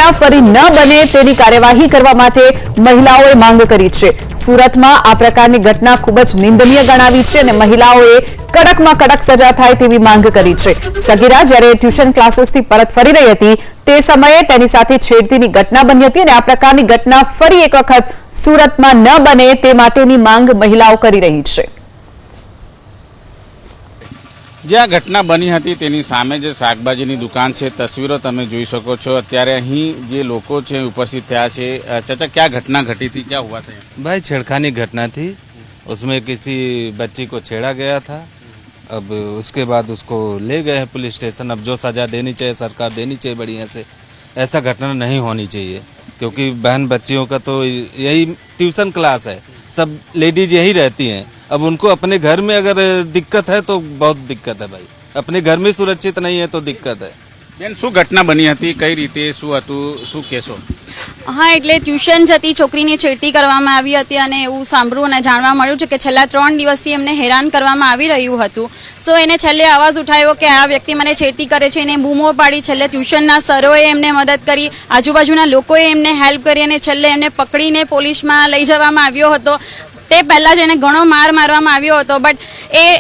ઘટના ફરી ન બને તેની કાર્યવાહી કરવા માટે મહિલાઓએ માંગ કરી છે। સુરતમાં આ પ્રકારની ઘટના ખૂબ જ નિંદનીય ગણાવી છે અને મહિલાઓએ કડકમાં કડક સજા થાય તેવી માંગ કરી છે। સગીરા જ્યારે ટ્યુશન ક્લાસીસથી પરત ફરી રહી હતી તે સમયે તેની સાથે છેડતીની ઘટના બની હતી અને આ પ્રકારની ઘટના ફરી એક વખત સુરતમાં ન બને તે માટેની માંગ મહિલાઓ કરી રહી છે। જ્યાં ઘટના બની હતી તેની સામે જે શાકભાજીની દુકાન છે, તસવીરો તમે જોઈ શકો છો। અત્યારે અહીં જે લોકો છે ઉપસ્થિત થયા છે। ચાચા, क्या घटना घटी थी, क्या हुआ था? भाई छेड़खानी घटना थी, उसमें किसी बच्ची को छेड़ा गया था। अब उसके बाद उसको ले गए हैं पुलिस स्टेशन। अब जो सजा देनी चाहिए सरकार देनी चाहिए बढ़िया से। ऐसा घटना नहीं होनी चाहिए क्योंकि बहन बच्चियों का तो यही ट्यूशन क्लास है, सब लेडीज यही रहती हैं। अब उनको अपने घर में अगर दिक्कत है तो बहुत दिक्कत है भाई, अपने घर में सुरक्षित नहीं है तो दिक्कत है। બેન, શું ઘટના બની હતી, કઈ રીતે શું હતું, શું કહેશો? હા, એટલે ટ્યુશન જતી છોકરીની છેડતી કરવામાં આવી હતી અને એવું સાંભળ્યું અને જાણવા મળ્યું છે કે છેલ્લા 3 દિવસથી એમને હેરાન કરવામાં આવી રહ્યું હતું। સો એને છેલ્લે અવાજ ઉઠાવ્યો કે આ વ્યક્તિ મને છેડતી કરે છે, એને બૂમો પાડી। છેલ્લે ટ્યુશનના સરોએ એમને મદદ કરી, આજુબાજુના લોકોએ એમને હેલ્પ કરી અને છેલ્લે એમને પકડીને પોલીસમાં લઈ જવામાં આવ્યો હતો। તે પહેલાં જ એને ઘણો માર મારવામાં આવ્યો હતો, બટ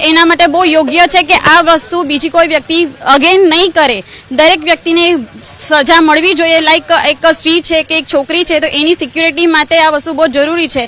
એના માટે બહુ યોગ્ય છે કે આ વસ્તુ બીજી કોઈ વ્યક્તિ અગેન નહીં કરે। દરેક વ્યક્તિને સજા મળવી જોઈએ। લાઈક એક સ્ત્રી છે કે એક છોકરી છે તો એની સિક્યુરિટી માટે આ વસ્તુ બહુ જરૂરી છે।